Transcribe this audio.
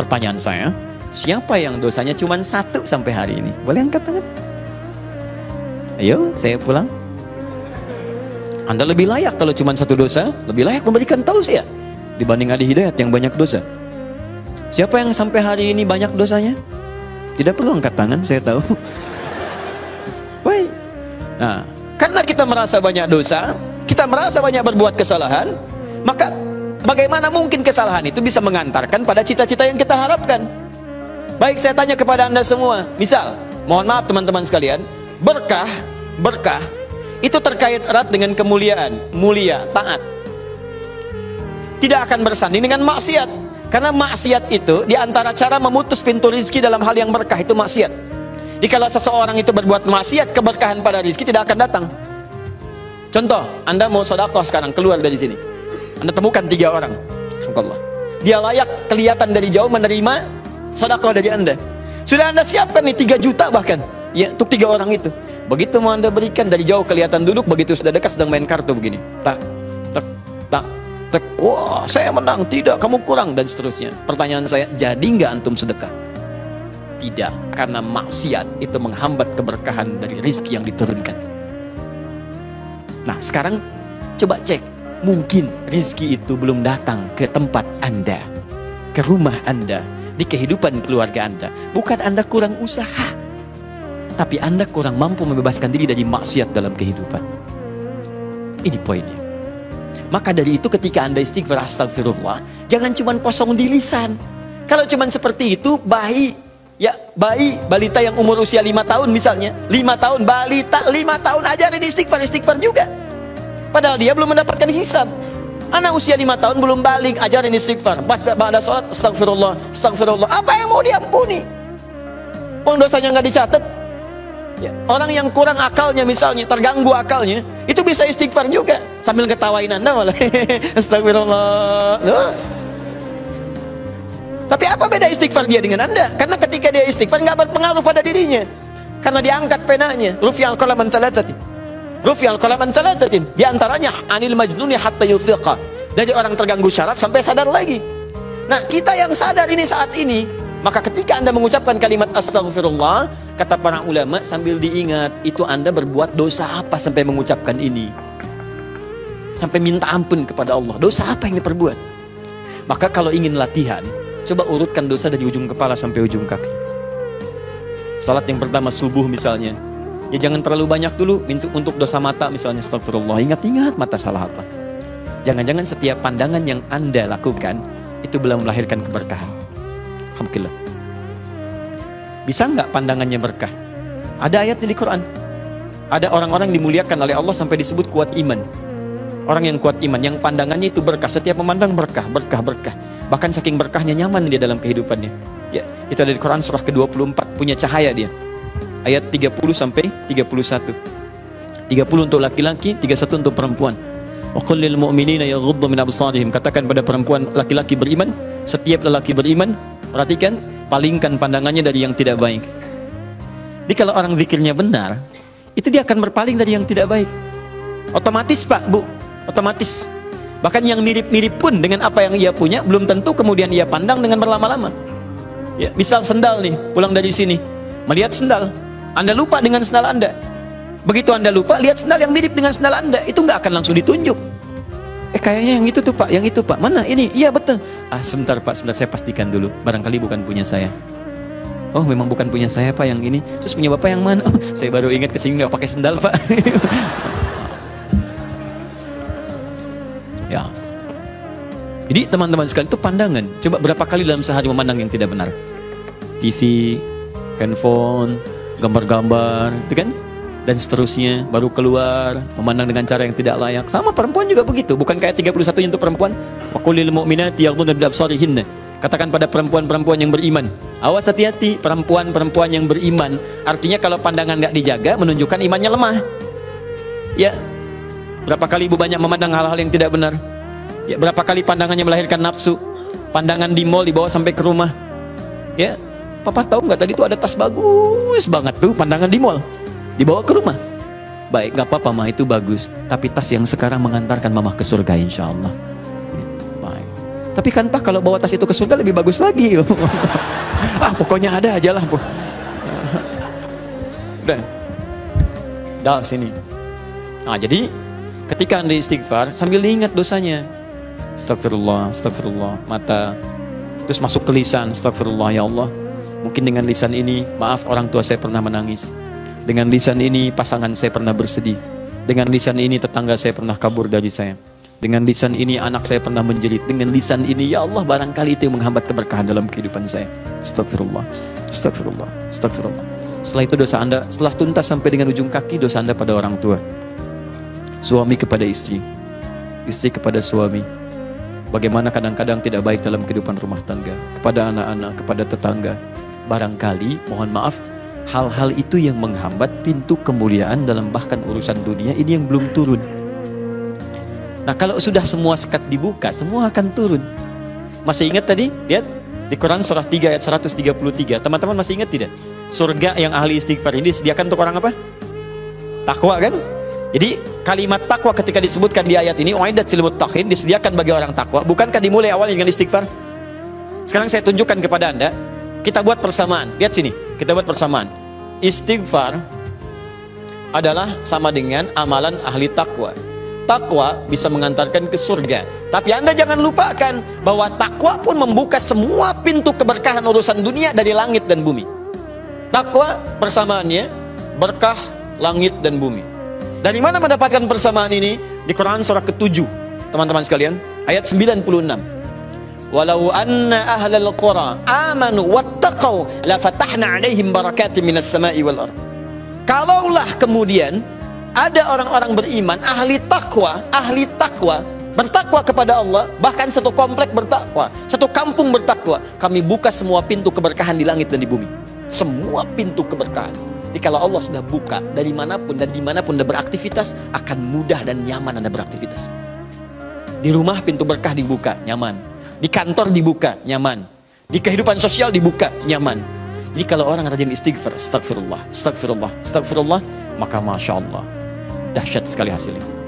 Pertanyaan saya, siapa yang dosanya cuma 1 sampai hari ini? Boleh angkat tangan? Ayo, saya pulang. Anda lebih layak kalau cuma 1 dosa, lebih layak memberikan tausiah dibanding Adi Hidayat yang banyak dosa. Siapa yang sampai hari ini banyak dosanya? Tidak perlu angkat tangan, saya tahu. Baik. Nah, karena kita merasa banyak dosa, kita merasa banyak berbuat kesalahan, maka bagaimana mungkin kesalahan itu bisa mengantarkan pada cita-cita yang kita harapkan? Baik, saya tanya kepada Anda semua. Misal, mohon maaf teman-teman sekalian, berkah itu terkait erat dengan kemuliaan, mulia, taat. Tidak akan bersanding dengan maksiat. Karena maksiat itu diantara cara memutus pintu rizki dalam hal yang berkah itu maksiat. Jadi kalau seseorang itu berbuat maksiat, keberkahan pada rizki tidak akan datang. Contoh, Anda mau sedekah sekarang, keluar dari sini, Anda temukan 3 orang, Allah, dia layak kelihatan dari jauh menerima sedekah dari Anda. Sudah Anda siapkan nih 3 juta bahkan, ya, untuk 3 orang itu. Begitu mau Anda berikan, dari jauh kelihatan duduk, begitu sudah dekat sedang main kartu begini, tak, tak, tak, tak. Wah, saya menang, tidak, kamu kurang, dan seterusnya. Pertanyaan saya, jadi nggak antum sedekah? Tidak, karena maksiat itu menghambat keberkahan dari rizki yang diturunkan. Nah, sekarang coba cek, mungkin rizki itu belum datang ke tempat Anda, ke rumah Anda, di kehidupan keluarga Anda. Bukan Anda kurang usaha, tapi Anda kurang mampu membebaskan diri dari maksiat dalam kehidupan. Ini poinnya. Maka dari itu ketika Anda istighfar astagfirullah, jangan cuma kosong di lisan. Kalau cuma seperti itu, bayi, balita yang umur usia 5 tahun misalnya, 5 tahun, balita 5 tahun ajarin istighfar juga. Padahal dia belum mendapatkan hisab. Anak usia 5 tahun belum balik, ajarin istighfar. Pada sholat, astagfirullah, astagfirullah. Apa yang mau diampuni? Dosanya nggak dicatat. Ya, orang yang kurang akalnya misalnya, terganggu akalnya, itu bisa istighfar juga sambil ketawain Anda malah. Astagfirullah. Tapi apa beda istighfar dia dengan Anda? Karena ketika dia istighfar nggak berpengaruh pada dirinya, karena diangkat penanya. Rufi'al qalam an thalathatin. Rufi'al qalam an thalathatin. Di antaranya anil majnuni hatta yufiqa. Dari orang terganggu syaraf sampai sadar lagi. Nah, kita yang sadar ini saat ini, maka ketika Anda mengucapkan kalimat astagfirullah, kata para ulama, sambil diingat, itu Anda berbuat dosa apa sampai mengucapkan ini? Sampai minta ampun kepada Allah. Dosa apa yang diperbuat? Maka kalau ingin latihan, coba urutkan dosa dari ujung kepala sampai ujung kaki. Salat yang pertama subuh misalnya, ya jangan terlalu banyak dulu. Untuk dosa mata misalnya, astagfirullah, ingat-ingat mata salah apa. Jangan-jangan setiap pandangan yang Anda lakukan itu belum melahirkan keberkahan. Alhamdulillah. Bisa nggak pandangannya berkah? Ada ayatnya di Quran. Ada orang-orang dimuliakan oleh Allah sampai disebut kuat iman. Orang yang kuat iman, yang pandangannya itu berkah, setiap memandang berkah, berkah, berkah. Bahkan saking berkahnya nyaman dia dalam kehidupannya. Ya, itu ada di Quran surah ke-24, punya cahaya dia. Ayat 30 sampai 31. 30 untuk laki-laki, 31 untuk perempuan. Wa qul lil mu'minina yaghuddu min absarihim. Katakan pada perempuan laki-laki beriman, setiap lelaki beriman, perhatikan, palingkan pandangannya dari yang tidak baik. Jadi kalau orang zikirnya benar, itu dia akan berpaling dari yang tidak baik. Otomatis Pak, Bu, otomatis. Bahkan yang mirip-mirip pun dengan apa yang ia punya, belum tentu kemudian ia pandang dengan berlama-lama. Ya, misal sendal nih, pulang dari sini, melihat sendal, Anda lupa dengan sendal Anda. Begitu Anda lupa, lihat sendal yang mirip dengan sendal Anda, itu nggak akan langsung ditunjuk. Kayaknya yang itu tuh Pak, yang itu Pak, mana ini? Iya betul. Sebentar Pak, sebentar saya pastikan dulu, barangkali bukan punya saya. Oh memang bukan punya saya Pak yang ini. Terus punya Bapak yang mana? Oh saya baru ingat kesini nggak pakai sendal Pak. Ya. Jadi teman-teman sekalian, itu pandangan. Coba berapa kali dalam sehari memandang yang tidak benar? TV, handphone, gambar-gambar, itu kan? Dan seterusnya, baru keluar memandang dengan cara yang tidak layak. Sama perempuan juga begitu. Bukan kayak 31 untuk perempuan. Wa qul lil mu'minati yaghdudna min absarihinna. Katakan pada perempuan-perempuan yang beriman, awas hati-hati, perempuan-perempuan yang beriman. Artinya kalau pandangan nggak dijaga, menunjukkan imannya lemah. Ya, berapa kali ibu banyak memandang hal-hal yang tidak benar. Ya, berapa kali pandangannya melahirkan nafsu. Pandangan di mall dibawa sampai ke rumah. Ya, Papa tahu nggak tadi tuh ada tas bagus banget tuh, pandangan di mall, dibawa ke rumah. Baik, nggak apa-apa mah, itu bagus. Tapi tas yang sekarang mengantarkan mama ke surga insya Allah. Baik. Tapi kan Pak, kalau bawa tas itu ke surga lebih bagus lagi. Pokoknya ada aja lah. Udah sini. Nah, jadi ketika Anda istighfar sambil diingat dosanya. Astagfirullah, astagfirullah, mata. Terus masuk ke lisan, astagfirullah ya Allah. Mungkin dengan lisan ini, maaf orang tua saya pernah menangis. Dengan lisan ini pasangan saya pernah bersedih. Dengan lisan ini tetangga saya pernah kabur dari saya. Dengan lisan ini anak saya pernah menjerit. Dengan lisan ini ya Allah barangkali itu yang menghambat keberkahan dalam kehidupan saya. Astagfirullah, astagfirullah, astagfirullah. Setelah itu dosa Anda, setelah tuntas sampai dengan ujung kaki, dosa Anda pada orang tua. Suami kepada istri, istri kepada suami. Bagaimana kadang-kadang tidak baik dalam kehidupan rumah tangga, kepada anak-anak, kepada tetangga. Barangkali, mohon maaf, hal-hal itu yang menghambat pintu kemuliaan dalam bahkan urusan dunia ini yang belum turun. Nah, kalau sudah semua sekat dibuka, semua akan turun. Masih ingat tadi? Lihat di Quran surah 3 ayat 133. Teman-teman masih ingat tidak? Surga yang ahli istighfar ini disediakan untuk orang apa? Takwa kan? Jadi kalimat takwa ketika disebutkan di ayat ini, uiddat lil muttaqin, disediakan bagi orang takwa. Bukankah dimulai awalnya dengan istighfar? Sekarang saya tunjukkan kepada Anda. Kita buat persamaan. Lihat sini, kita buat persamaan. Istighfar adalah sama dengan amalan ahli takwa. Takwa bisa mengantarkan ke surga. Tapi Anda jangan lupakan bahwa takwa pun membuka semua pintu keberkahan urusan dunia dari langit dan bumi. Takwa persamaannya berkah langit dan bumi. Dari mana mendapatkan persamaan ini? Di Quran surah ke-7, teman-teman sekalian, ayat 96. Walau anna ahlal qura amanu wattaqau la fatahna 'alaihim barakatin minas sama'i wal ardh. Kalaulah kemudian ada orang-orang beriman, ahli takwa, bertakwa kepada Allah, bahkan satu komplek bertakwa, satu kampung bertakwa, kami buka semua pintu keberkahan di langit dan di bumi. Semua pintu keberkahan. Jadi kalau Allah sudah buka dari manapun dan dimanapun Anda beraktivitas, akan mudah dan nyaman Anda beraktivitas. Di rumah pintu berkah dibuka, nyaman. Di kantor dibuka, nyaman. Di kehidupan sosial dibuka, nyaman. Jadi kalau orang rajin istighfar, astagfirullah, astagfirullah, astagfirullah, maka Masya Allah, dahsyat sekali hasilnya.